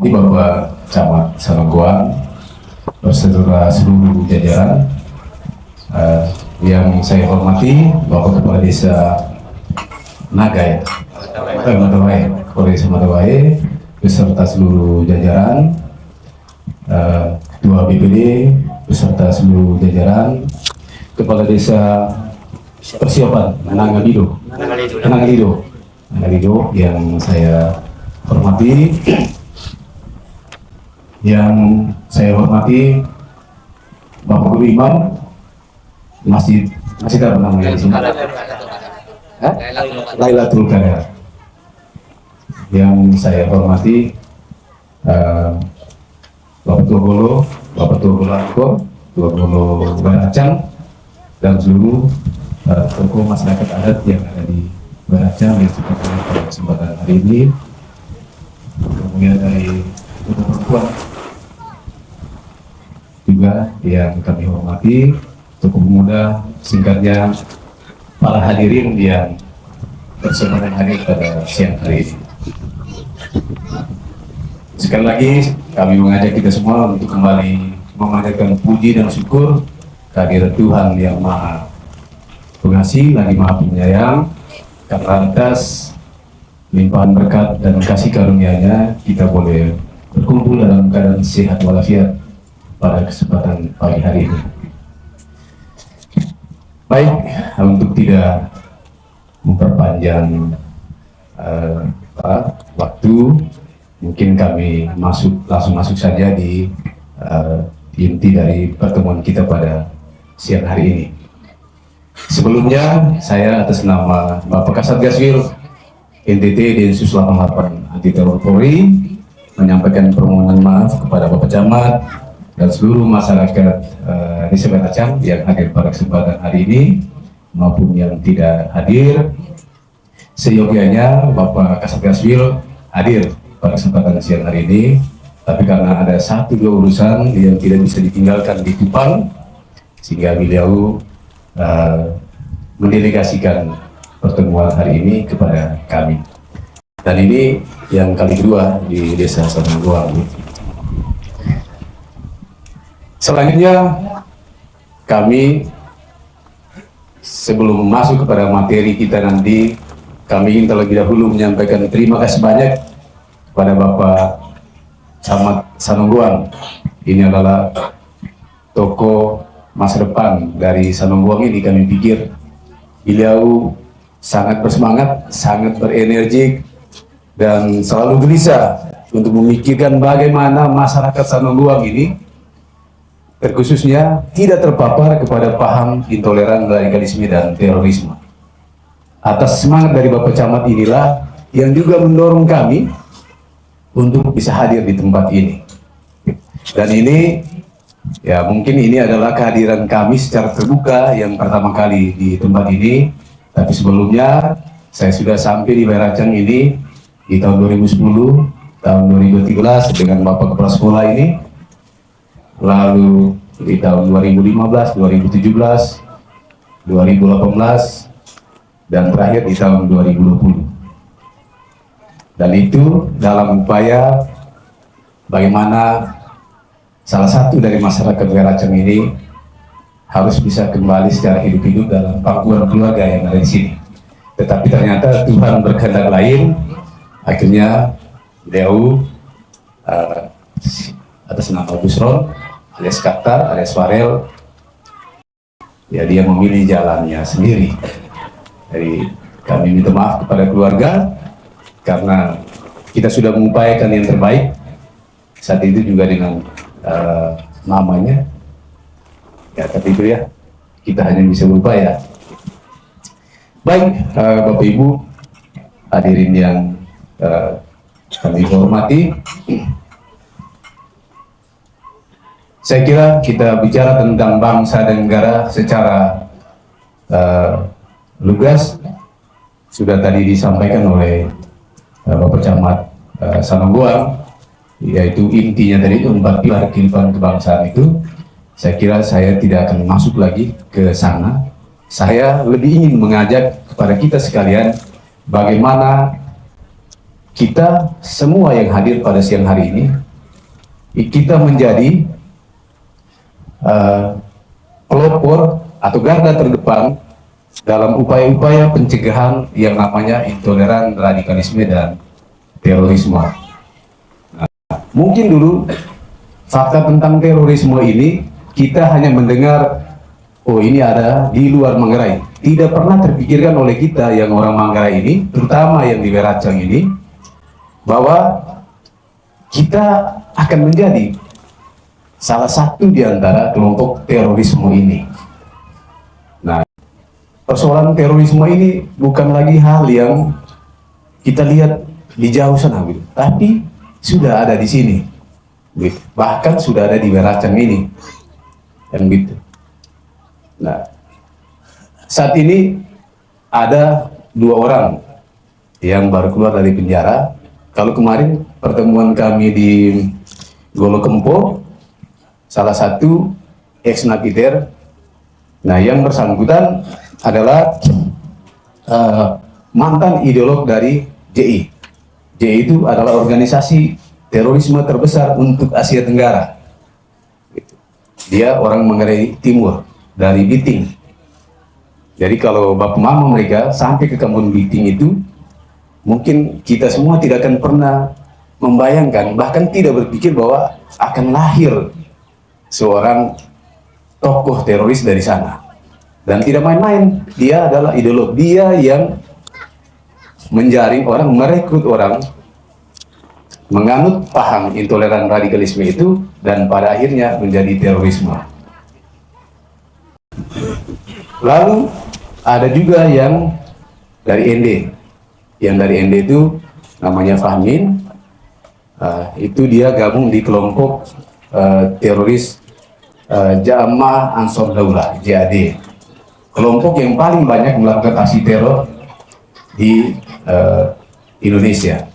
Di Bapak Camat Sanonggoang beserta seluruh jajaran yang saya hormati, Bapak Kepala Desa Naga Matawai, Kepala Desa Matawai beserta seluruh jajaran, Ketua BPD beserta seluruh jajaran, Kepala Desa Persiapan Nanggalido yang saya hormati, Bapak Guru Imam masih ada namanya di sini, Lailatul Qadar. Yang saya hormati Bapak Tua Golo, Bapak Tua Golo Angko, Tua Golo Baracang, dan seluruh tokoh masyarakat adat yang ada di Baracang yang juga pada kesempatan hari ini. Kemudian dari tokoh perempuan juga yang kami hormati, tokoh pemuda, singkatnya para hadirin yang bersemangat hadir pada siang hari ini. Sekali lagi kami mengajak kita semua untuk kembali memanjatkan puji dan syukur kehadirat Tuhan yang Maha Pengasih lagi Maha Penyayang, karena atas limpahan berkat dan kasih karunia-Nya kita boleh berkumpul dalam keadaan sehat walafiat pada kesempatan pagi hari ini. Baik, untuk tidak memperpanjang waktu, mungkin kami langsung masuk saja di inti dari pertemuan kita pada siang hari ini. Sebelumnya, saya atas nama Bapak Kasatgaswil NTT Densus 88 Anti Teror Polri menyampaikan permohonan maaf kepada Bapak Camat dan seluruh masyarakat Desa Baracang yang hadir pada kesempatan hari ini maupun yang tidak hadir. Seyogianya Bapak Kasatgaswil hadir pada kesempatan siang hari ini, tapi karena ada 1-2 urusan yang tidak bisa ditinggalkan di Kupang, sehingga beliau mendelegasikan pertemuan hari ini kepada kami. Dan ini yang kali kedua di Desa Sanonggoang. Selanjutnya, kami sebelum masuk kepada materi kita nanti, kami ingin terlebih dahulu menyampaikan terima kasih banyak kepada Bapak Camat Sanonggoang. Ini adalah tokoh masa depan dari Sanonggoang ini. Kami pikir beliau sangat bersemangat, sangat berenergi, dan selalu gelisah untuk memikirkan bagaimana masyarakat Sanonggoang ini terkhususnya tidak terpapar kepada paham intoleran, radikalisme, dan terorisme. Atas semangat dari Bapak Camat inilah yang juga mendorong kami untuk bisa hadir di tempat ini. Dan ini, ya mungkin ini adalah kehadiran kami secara terbuka yang pertama kali di tempat ini. Tapi sebelumnya, saya sudah sampai di Baracang ini di tahun 2010, tahun 2013 dengan Bapak Kepala Sekolah ini. Lalu di tahun 2015, 2017, 2018, dan terakhir di tahun 2020. Dan itu dalam upaya bagaimana salah satu dari masyarakat Baracang ini harus bisa kembali secara hidup-hidup dalam pangkuan keluarga yang ada di sini. Tetapi ternyata Tuhan berkehendak lain, akhirnya beliau atas nama Busron alias Kaptar alias Farel, ya dia memilih jalannya sendiri. Jadi kami minta maaf kepada keluarga karena kita sudah mengupayakan yang terbaik saat itu juga dengan namanya, ya tapi itu ya kita hanya bisa berupaya. Baik, Bapak Ibu hadirin yang kami hormati, saya kira kita bicara tentang bangsa dan negara secara lugas sudah tadi disampaikan oleh Bapak Camat Sanonggoang, yaitu intinya tadi itu 4 pilar kehidupan kebangsaan itu. Saya kira saya tidak akan masuk lagi ke sana. Saya lebih ingin mengajak kepada kita sekalian bagaimana kita semua yang hadir pada siang hari ini, kita menjadi pelopor atau garda terdepan dalam upaya-upaya pencegahan yang namanya intoleran, radikalisme, dan terorisme. Nah, mungkin dulu fakta tentang terorisme ini kita hanya mendengar, oh ini ada di luar Manggarai. Tidak pernah terpikirkan oleh kita yang orang Manggarai ini, terutama yang di Weracang ini, bahwa kita akan menjadi salah satu di antara kelompok terorisme ini. Nah, persoalan terorisme ini bukan lagi hal yang kita lihat di jauh sana, gitu, tapi sudah ada di sini, gitu. Bahkan sudah ada di Weracang ini, yang gitu. Nah, saat ini ada 2 orang yang baru keluar dari penjara. Kalau kemarin pertemuan kami di Golokempo, salah satu ex-napiter. Nah, yang bersangkutan adalah mantan ideolog dari JI. JI itu adalah organisasi terorisme terbesar untuk Asia Tenggara. Dia orang Manggarai Timur, dari Biting. Jadi kalau bapak mama mereka sampai ke kampung Biting itu, mungkin kita semua tidak akan pernah membayangkan, bahkan tidak berpikir bahwa akan lahir seorang tokoh teroris dari sana. Dan tidak main-main, dia adalah ideolog. Dia yang menjaring orang, merekrut orang, menganut paham intoleran radikalisme itu, dan pada akhirnya menjadi terorisme. Lalu ada juga yang dari ND. Yang dari ND itu namanya Fahmin. Itu dia gabung di kelompok teroris Jamaah Ansor Daulah, JAD. Kelompok yang paling banyak melakukan aksi teror di Indonesia.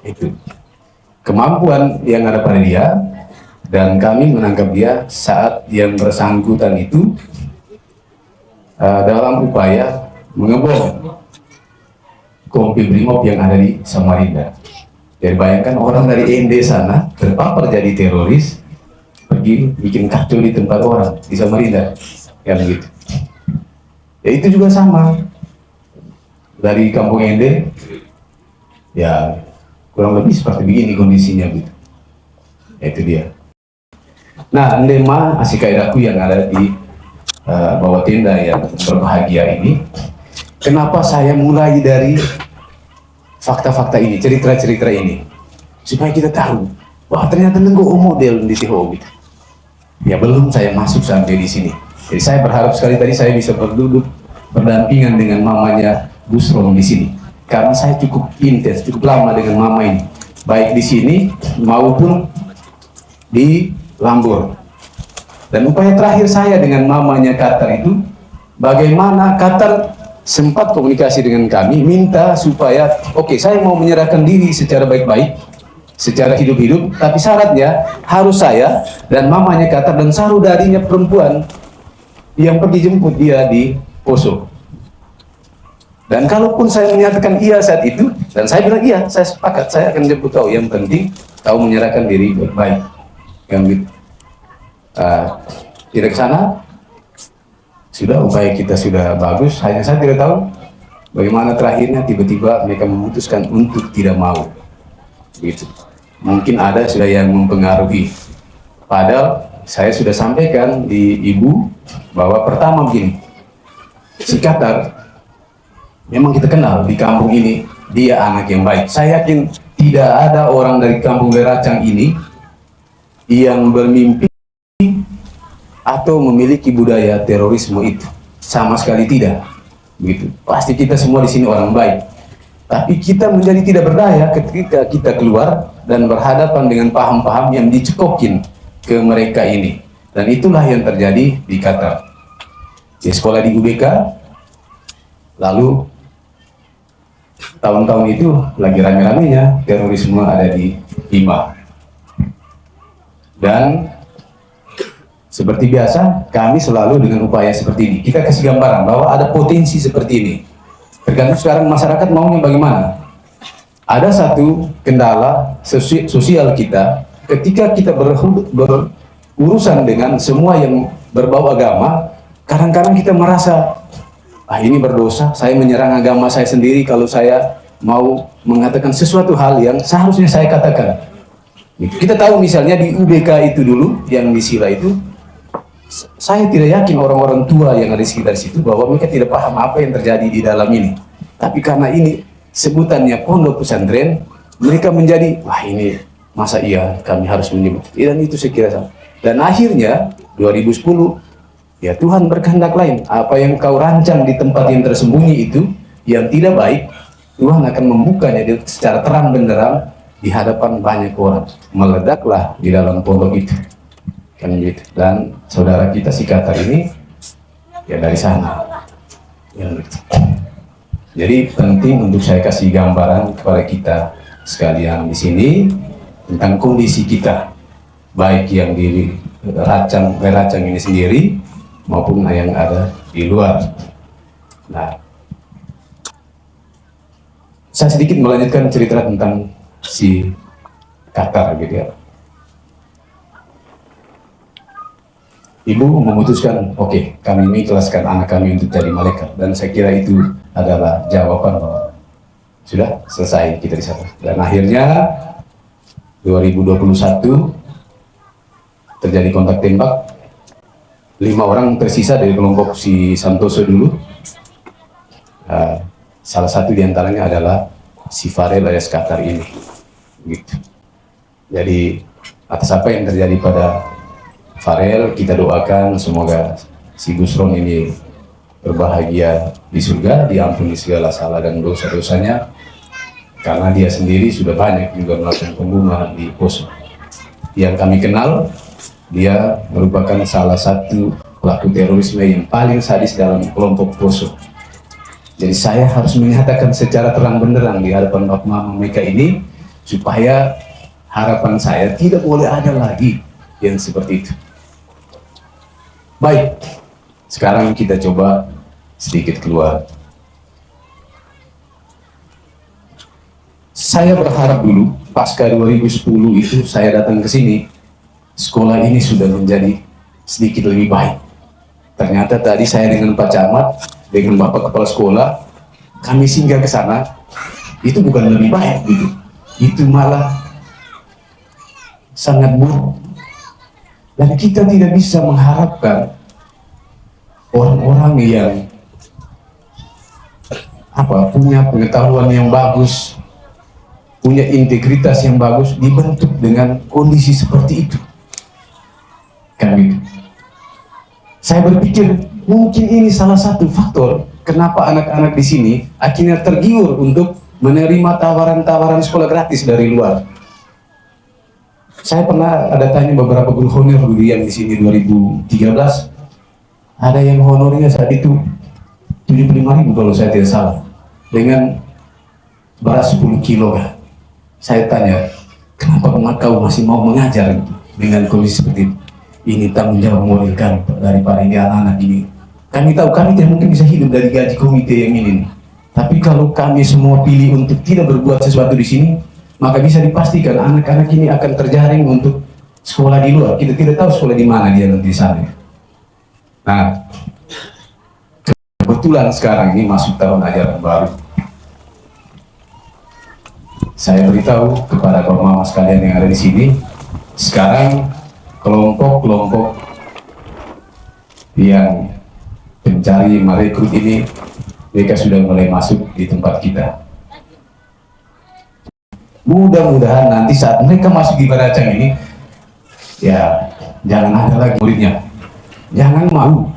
Itu kemampuan yang ada pada dia, dan kami menangkap dia saat yang bersangkutan itu dalam upaya mengebom Kompi Brimob yang ada di Samarinda. Jadi bayangkan orang dari ND sana terpapar jadi teroris, pergi bikin kacau di tempat orang di Samarinda, yang gitu. Ya itu juga sama, dari kampung ND, ya kurang lebih seperti begini kondisinya gitu. Ya, itu dia. Nah, Ndema Asikaidaku yang ada di bawah tenda yang berbahagia ini, kenapa saya mulai dari fakta-fakta ini, cerita-cerita ini, supaya kita tahu wah ternyata nenggo model di THO gitu. Ya belum saya masuk sampai di sini. Jadi saya berharap sekali tadi saya bisa berduduk berdampingan dengan mamanya Busron di sini, karena saya cukup intens, cukup lama dengan mama ini, baik di sini maupun di Lambur. Dan upaya terakhir saya dengan mamanya Qatar itu, bagaimana Qatar sempat komunikasi dengan kami, minta supaya oke, saya mau menyerahkan diri secara baik-baik, secara hidup-hidup, tapi syaratnya harus saya dan mamanya Qatar dan saudarinya perempuan yang pergi jemput dia di Poso. Dan kalaupun saya menyatakan iya saat itu, dan saya bilang iya, saya sepakat, saya akan jemput kau, yang penting kau menyerahkan diri baik-baik, yang gitu. Tidak ke sana, sudah upaya kita sudah bagus, hanya saya tidak tahu bagaimana terakhirnya tiba-tiba mereka memutuskan untuk tidak mau, gitu. Mungkin ada sudah yang mempengaruhi, padahal saya sudah sampaikan di ibu bahwa pertama begini, si Qatar memang kita kenal di kampung ini, dia anak yang baik. Saya yakin tidak ada orang dari kampung Weracang ini yang bermimpi atau memiliki budaya terorisme itu, sama sekali tidak, begitu. Pasti kita semua di sini orang baik, tapi kita menjadi tidak berdaya ketika kita keluar dan berhadapan dengan paham-paham yang dicekokin ke mereka ini, dan itulah yang terjadi di Qatar. Di sekolah di UBK, lalu tahun-tahun itu lagi rame-ramenya terorisme ada di Hima, dan seperti biasa, kami selalu dengan upaya seperti ini. Kita kasih gambaran bahwa ada potensi seperti ini. Tergantung sekarang masyarakat maunya bagaimana. ada satu kendala sosial kita ketika kita berurusan dengan semua yang berbau agama. Kadang-kadang kita merasa, ah ini berdosa, saya menyerang agama saya sendiri kalau saya mau mengatakan sesuatu hal yang seharusnya saya katakan. Kita tahu misalnya di UBK itu dulu, yang di Sila itu, saya tidak yakin orang-orang tua yang ada di sekitar situ bahwa mereka tidak paham apa yang terjadi di dalam ini. Tapi karena ini sebutannya pondok pesantren, mereka menjadi, wah ini masa iya kami harus menyebut. Dan itu saya kira salah. Dan akhirnya 2010, ya Tuhan berkehendak lain. Apa yang kau rancang di tempat yang tersembunyi itu, yang tidak baik, Tuhan akan membukanya secara terang benderang di hadapan banyak orang. Meledaklah di dalam pondok itu. Kan gitu. Dan saudara kita si Qatar ini, ya dari sana. Yang gitu. Jadi penting untuk saya kasih gambaran kepada kita sekalian di sini tentang kondisi kita, baik yang di Racang ini sendiri maupun yang ada di luar. Nah, saya sedikit melanjutkan cerita tentang si Qatar gitu ya. Ibu memutuskan, oke, kami ini kelaskan anak kami untuk jadi malaikat, dan saya kira itu adalah jawaban bahwa sudah selesai kita di sana. Dan akhirnya 2021 terjadi kontak tembak, 5 orang tersisa dari kelompok si Santoso dulu. Salah satu diantaranya adalah si Farel alias Qatar ini. Gitu. Jadi atas apa yang terjadi pada Farel, kita doakan semoga si Gusron ini berbahagia di surga, diampuni segala salah dan dosa-dosanya, karena dia sendiri sudah banyak juga melakukan pembunuhan di Poso. Yang kami kenal, dia merupakan salah satu pelaku terorisme yang paling sadis dalam kelompok Poso. Jadi saya harus menyatakan secara terang benderang di hadapan Bapak Mama mereka ini, supaya harapan saya tidak boleh ada lagi yang seperti itu. Baik, sekarang kita coba sedikit keluar. Saya berharap dulu, pasca 2010 itu saya datang ke sini, sekolah ini sudah menjadi sedikit lebih baik. Ternyata tadi saya dengan Pak Camat, dengan Bapak Kepala Sekolah, kami singgah ke sana, itu bukan lebih baik gitu. Itu malah sangat buruk. Dan kita tidak bisa mengharapkan orang-orang yang punya pengetahuan yang bagus, punya integritas yang bagus, dibentuk dengan kondisi seperti itu. Kan gitu. Saya berpikir mungkin ini salah satu faktor kenapa anak-anak di sini akhirnya tergiur untuk menerima tawaran-tawaran sekolah gratis dari luar. Saya pernah ada tanya beberapa guru honor dulu yang di sini 2013, ada yang honornya saat itu 75.000 kalau saya tidak salah, dengan beras 10 kilo. Saya tanya, kenapa kau masih mau mengajar dengan kondisi seperti itu? Ini tanggung jawab moral kami daripada ini anak-anak ini. Kami tahu kami tidak mungkin bisa hidup dari gaji komite yang ini. Tapi kalau kami semua pilih untuk tidak berbuat sesuatu di sini, maka bisa dipastikan anak-anak ini akan terjaring untuk sekolah di luar. Kita tidak tahu sekolah di mana dia nanti di sana. Nah, kebetulan sekarang ini masuk tahun ajaran baru. Saya beritahu kepada kaum mama sekalian yang ada di sini, sekarang kelompok-kelompok yang pencari merekrut ini, mereka sudah mulai masuk di tempat kita. Mudah-mudahan nanti saat mereka masuk di Baracang ini, ya jangan ada lagi muridnya, jangan malu,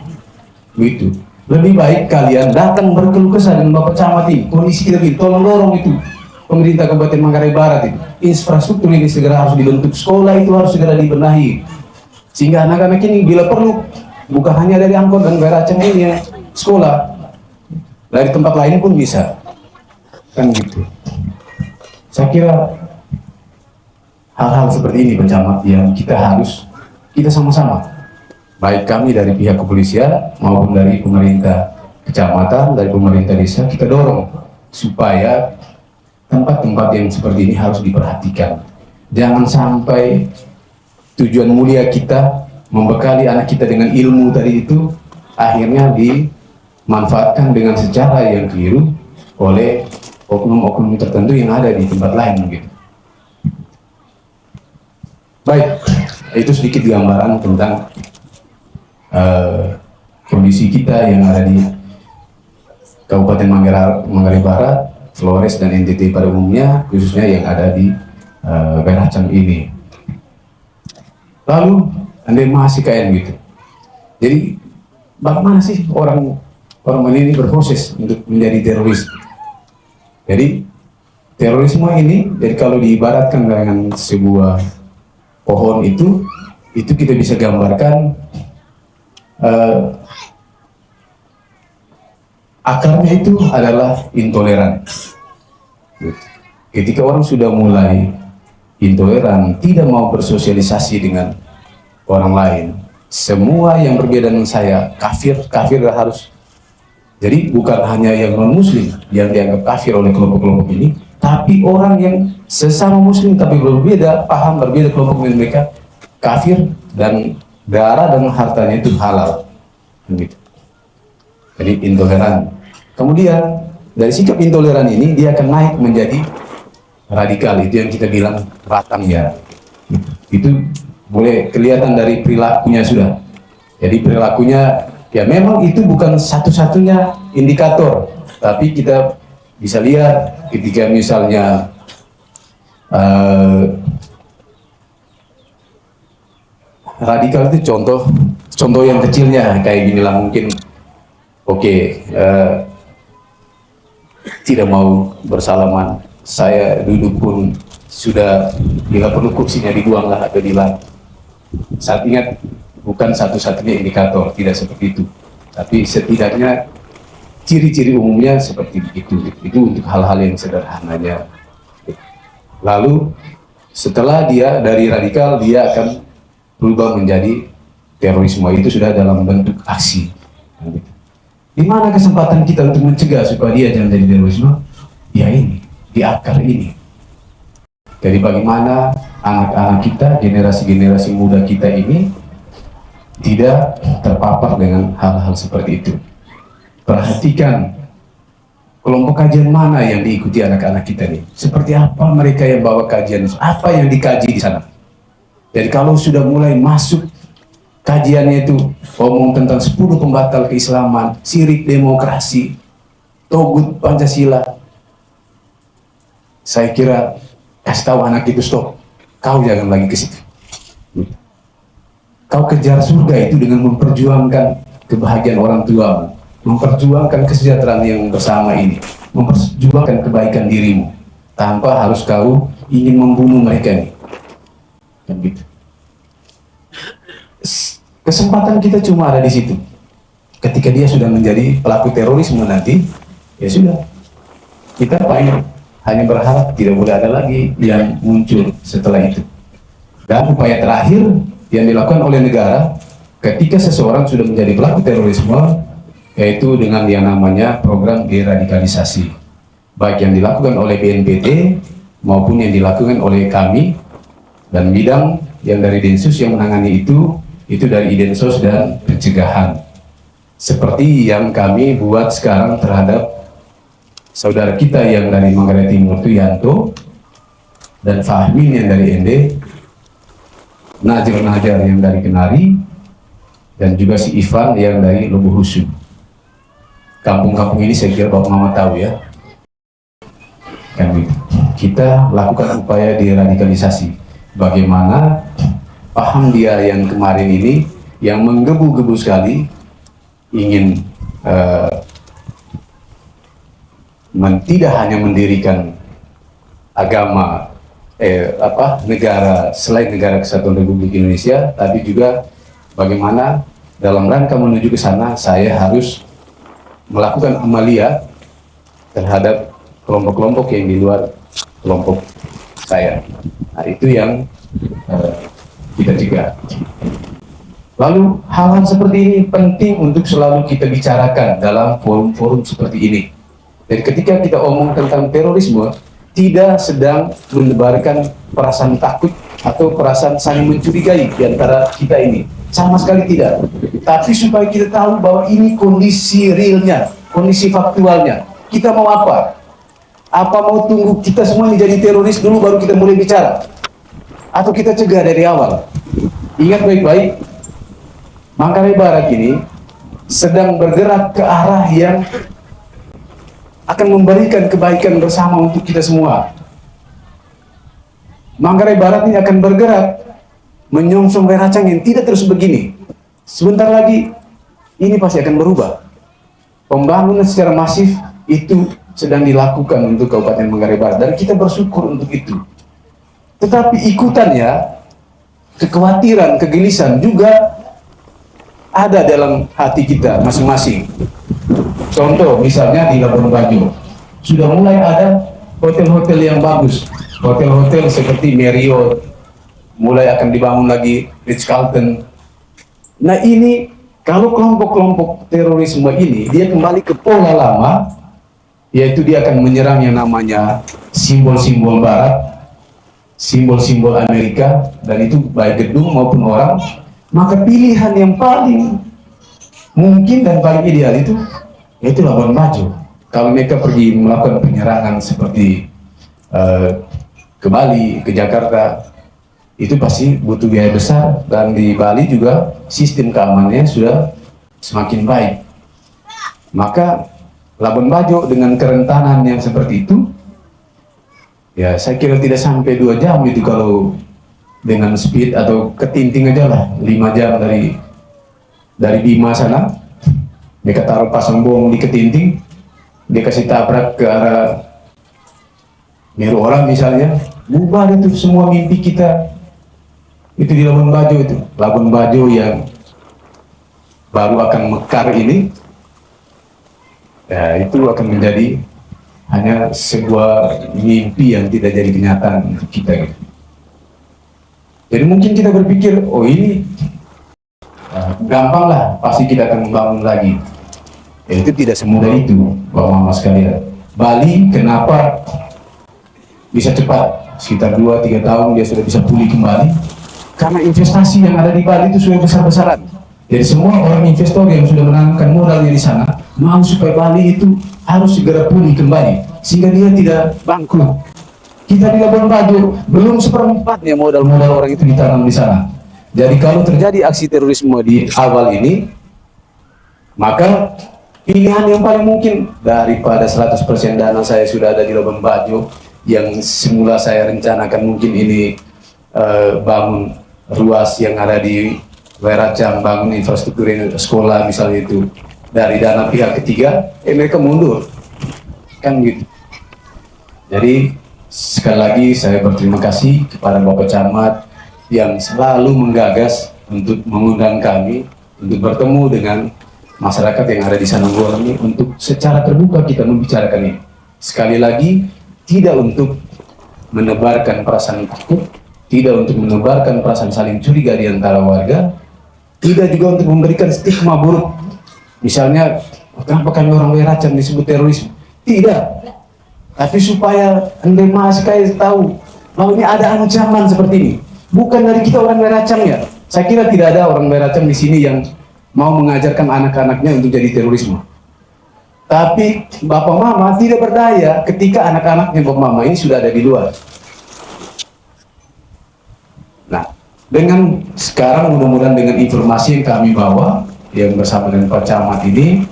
begitu. Lebih baik kalian datang berkeluh kesah dengan Bapak Camat ini, kondisi kita begini, tolong dorong itu pemerintah Kabupaten Manggarai Barat itu, infrastruktur ini segera harus dibentuk, sekolah itu harus segera dibenahi, sehingga anak-anak ini bila perlu bukan hanya dari Angkot dan Baracang ini ya, sekolah dari tempat lain pun bisa, kan gitu. Saya kira hal-hal seperti ini Pak Camat yang kita sama-sama, baik kami dari pihak kepolisian maupun dari pemerintah kecamatan, dari pemerintah desa, kita dorong supaya tempat-tempat yang seperti ini harus diperhatikan. Jangan sampai tujuan mulia kita membekali anak kita dengan ilmu tadi itu akhirnya dimanfaatkan dengan secara yang keliru oleh oknum-oknum tertentu yang ada di tempat lain gitu. Baik, itu sedikit gambaran tentang kondisi kita yang ada di Kabupaten Manggarai Barat, Flores dan NTT pada umumnya, khususnya yang ada di Penajam ini. Lalu andai masih kayak gitu. Jadi bagaimana sih orang ini berproses untuk menjadi teroris? Jadi terorisme ini, jadi kalau diibaratkan dengan sebuah pohon itu kita bisa gambarkan akarnya itu adalah intoleran. Ketika orang sudah mulai intoleran, tidak mau bersosialisasi dengan orang lain, semua yang berbeda dengan saya kafir harus. Jadi bukan hanya yang non muslim yang dianggap kafir oleh kelompok-kelompok ini, tapi orang yang sesama muslim tapi berbeda paham, berbeda kelompok dengan mereka kafir, dan darah dan hartanya itu halal gitu. Jadi intoleran. Kemudian dari sikap intoleran ini dia akan naik menjadi radikal, itu yang kita bilang ratang ya. Itu boleh kelihatan dari perilakunya sudah. Jadi perilakunya ya memang itu bukan satu-satunya indikator, tapi kita bisa lihat ketika misalnya radikal itu contoh yang kecilnya kayak gini lah mungkin. Tidak mau bersalaman, saya duduk pun sudah bila perlu kursinya dibuang lah atau dilang. Saat ingat bukan satu-satunya indikator, tidak seperti itu, tapi setidaknya ciri-ciri umumnya seperti itu untuk hal-hal yang sederhananya. Lalu setelah dia dari radikal, dia akan berubah menjadi terorisme, itu sudah dalam bentuk aksi. Di mana kesempatan kita untuk mencegah supaya dia jangan jadi terorisme? Ya ini, di akar ini. Jadi bagaimana anak-anak kita, generasi-generasi muda kita ini tidak terpapar dengan hal-hal seperti itu. Perhatikan kelompok kajian mana yang diikuti anak-anak kita nih. Seperti apa mereka yang bawa kajian, apa yang dikaji di sana. Jadi kalau sudah mulai masuk kajiannya itu ngomong tentang 10 pembatal keislaman, syirik demokrasi, togut Pancasila, saya kira kasih tahu anak itu stop, kau jangan lagi ke situ. Kau kejar surga itu dengan memperjuangkan kebahagiaan orang tua, memperjuangkan kesejahteraan yang bersama ini, memperjuangkan kebaikan dirimu, tanpa harus kau ingin membunuh mereka nih. Dan gitu. Kesempatan kita cuma ada di situ. Ketika dia sudah menjadi pelaku terorisme nanti, ya sudah. Kita hanya berharap tidak boleh ada lagi yang muncul setelah itu. Dan upaya terakhir yang dilakukan oleh negara ketika seseorang sudah menjadi pelaku terorisme, yaitu dengan yang namanya program deradikalisasi, baik yang dilakukan oleh BNPT maupun yang dilakukan oleh kami, dan bidang yang dari Densus yang menangani itu dari Idensos dan pencegahan, seperti yang kami buat sekarang terhadap saudara kita yang dari Manggarai Timur itu Yanto, dan Fahmin yang dari ND, Najar yang dari Kenari, dan juga si Ivan yang dari Lubuk Husu. Kampung-kampung ini saya kira Bapak Mama tahu ya. Kan kita lakukan upaya deradikalisasi. Bagaimana paham dia yang kemarin ini yang menggebu-gebu sekali ingin tidak hanya mendirikan agama negara selain negara kesatuan Republik Indonesia, tapi juga bagaimana dalam rangka menuju ke sana saya harus melakukan amalia terhadap kelompok-kelompok yang di luar kelompok saya. Nah, itu yang kita cegah. Lalu hal-hal seperti ini penting untuk selalu kita bicarakan dalam forum-forum seperti ini. Dan ketika kita omong tentang terorisme, tidak sedang menebarkan perasaan takut atau perasaan saling mencurigai di antara kita ini. Sama sekali tidak. Tapi supaya kita tahu bahwa ini kondisi realnya, kondisi faktualnya. Kita mau apa? Apa mau tunggu kita semua ini jadi teroris dulu baru kita mulai bicara? Atau kita cegah dari awal? Ingat baik-baik, Manggarai Barat ini sedang bergerak ke arah yang akan memberikan kebaikan bersama untuk kita semua. Manggarai Barat ini akan bergerak menyongsong Weracang yang tidak terus begini. Sebentar lagi ini pasti akan berubah. Pembangunan secara masif itu sedang dilakukan untuk Kabupaten Manggarai Barat dan kita bersyukur untuk itu. Tetapi ikutannya kekhawatiran, kegelisahan juga ada dalam hati kita masing-masing. Contoh misalnya di Labuan Bajo sudah mulai ada hotel-hotel yang bagus, hotel-hotel seperti Marriott mulai akan dibangun lagi, Ritz-Carlton. Nah ini kalau kelompok-kelompok terorisme ini dia kembali ke pola lama, yaitu dia akan menyerang yang namanya simbol-simbol Barat, simbol-simbol Amerika, dan itu baik gedung maupun orang. Maka pilihan yang paling mungkin dan paling ideal itu yaitu Labuan Bajo. Kalau mereka pergi melakukan penyerangan seperti ke Bali, ke Jakarta, itu pasti butuh biaya besar, dan di Bali juga sistem keamanannya sudah semakin baik. Maka Labuan Bajo dengan kerentanan yang seperti itu, ya saya kira tidak sampai 2 jam itu kalau dengan speed atau ketinting aja lah, 5 jam dari Bima sana, mereka taruh pasang bom di ketinting, dia kasih tabrak ke arah Meru Orang misalnya, bubar itu semua mimpi kita. Itu di Labuan Bajo itu, Labuan Bajo yang baru akan mekar ini, ya itu akan menjadi hanya sebuah mimpi yang tidak jadi kenyataan untuk kita gitu. Jadi mungkin kita berpikir, oh ini gampang lah, pasti kita akan membangun lagi. Ya, itu tidak semudah itu, Bapak-Bapak sekalian. Bali kenapa bisa cepat? Sekitar 2-3 tahun dia sudah bisa pulih kembali. Karena investasi yang ada di Bali itu sudah besar-besaran. Jadi semua orang investor yang sudah menanamkan modalnya di sana, mau supaya Bali itu harus segera pulih kembali, sehingga dia tidak bangkrut. Kita di Labuan Bajo belum seperempatnya modal-modal orang itu ditanam di sana. Jadi kalau terjadi aksi terorisme di awal ini, maka pilihan yang paling mungkin daripada 100% dana saya sudah ada di Labuan Bajo, yang semula saya rencanakan mungkin ini bangun ruas yang ada di Weracang, bangun infrastruktur sekolah misalnya itu dari dana pihak ketiga, mereka mundur, kan gitu. Jadi sekali lagi saya berterima kasih kepada Bapak Camat yang selalu menggagas untuk mengundang kami untuk bertemu dengan masyarakat yang ada di Sananggoro ini untuk secara terbuka kita membicarakan ini. Sekali lagi, tidak untuk menebarkan perasaan takut, tidak untuk menebarkan perasaan saling curiga di antara warga, tidak juga untuk memberikan stigma buruk. Misalnya, kenapa kami orang Weracang disebut terorisme? Tidak. Tapi supaya Anda sekali tahu bahwa ini ada ancaman seperti ini. Bukan dari kita orang Weracang ya. Saya kira tidak ada orang Weracang di sini yang mau mengajarkan anak-anaknya untuk jadi terorisme. Tapi Bapak Mama tidak berdaya ketika anak-anaknya Bapak Mama ini sudah ada di luar. Nah, dengan sekarang mudah-mudahan dengan informasi yang kami bawa, yang bersama dengan Pak Camat ini,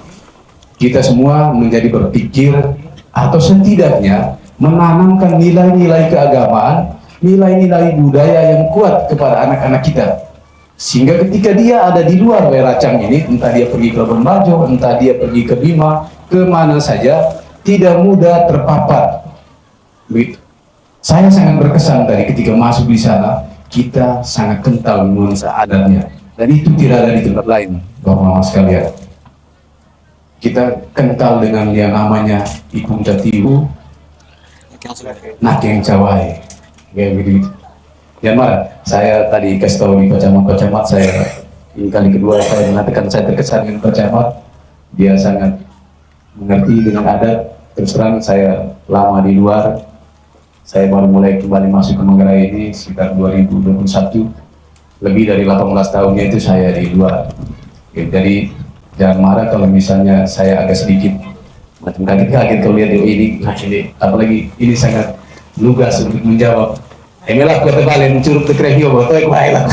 kita semua menjadi berpikir atau setidaknya menanamkan nilai-nilai keagamaan, nilai-nilai budaya yang kuat kepada anak-anak kita. Sehingga ketika dia ada di luar Weracang ini, entah dia pergi ke Labuan Bajo, entah dia pergi ke Bima, kemana saja, tidak mudah terpapar. Begitu. Saya sangat berkesan tadi ketika masuk di sana, kita sangat kental nuansa adatnya. Dan itu tidak ada di tempat lain, Bapak-Bapak sekalian. Kita kental dengan yang namanya Ipung Catiwu, Nakeng Cawai, kayak begitu. Jangan marah, saya tadi kasih tahu di Pak Camat, saya ini kali kedua saya mengatakan saya terkesan dengan Pak Camat. Dia sangat mengerti dengan adat. Terus terang saya lama di luar, Saya baru mulai kembali masuk ke Manggarai ini sekitar 2021. Lebih dari 18 tahunnya itu saya di luar. Ya, jadi jangan marah kalau misalnya saya agak sedikit macam kaget kalau lihat ini, apalagi ini sangat lugas untuk menjawab. Inilah kata balen curug terkreio bahwa aku hilang.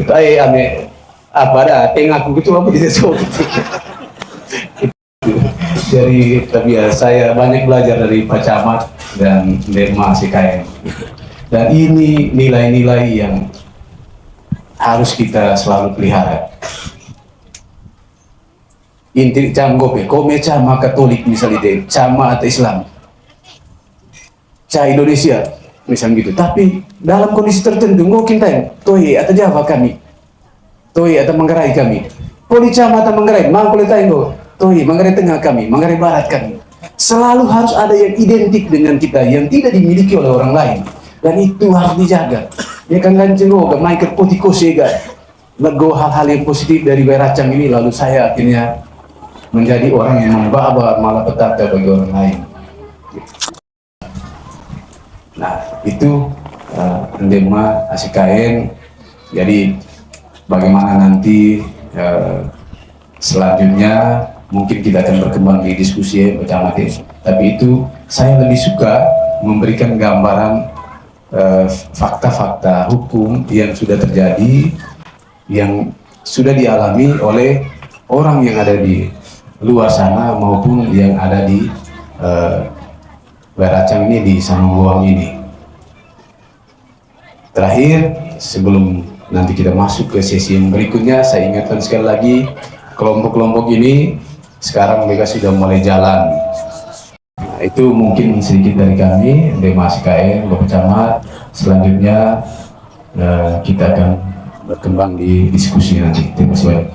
Tapi ame apa dah tengah aku itu apa tidak so. Jadi tapi ya saya banyak belajar dari Pak Camat dan Dema ACKN. Dan ini nilai-nilai yang harus kita selalu pelihara. Inti cam gope, kome cama Katolik misalnya deh, cama atau Islam, cah Indonesia misalnya gitu. Tapi dalam kondisi tertentu, mungkin kita Toyi atau Jawa kami, Toyi atau Manggarai kami, poli cama atau Manggarai, mangkul tayo, Toyi Manggarai Tengah kami, Manggarai Barat kami. Selalu harus ada yang identik dengan kita yang tidak dimiliki oleh orang lain, dan itu harus dijaga. Ya kan lanceng mai ke potiko sega, nego hal-hal yang positif dari Beracang ini, lalu saya akhirnya menjadi orang yang membawa malapetaka bagi orang lain. Nah itu Dema ACKN. Jadi bagaimana nanti selanjutnya mungkin kita akan berkembang di diskusi bersama. Tapi itu saya lebih suka memberikan gambaran fakta-fakta hukum yang sudah terjadi, yang sudah dialami oleh orang yang ada di luar sana maupun yang ada di Beracang ini, di Sambuang ini. Terakhir, sebelum nanti kita masuk ke sesi yang berikutnya, saya ingatkan sekali lagi, kelompok-kelompok ini sekarang mereka sudah mulai jalan. Nah, itu mungkin sedikit dari kami, Dema ACKN, Bapak Camat. Selanjutnya kita akan berkembang di diskusi nanti. Terima kasih banyak.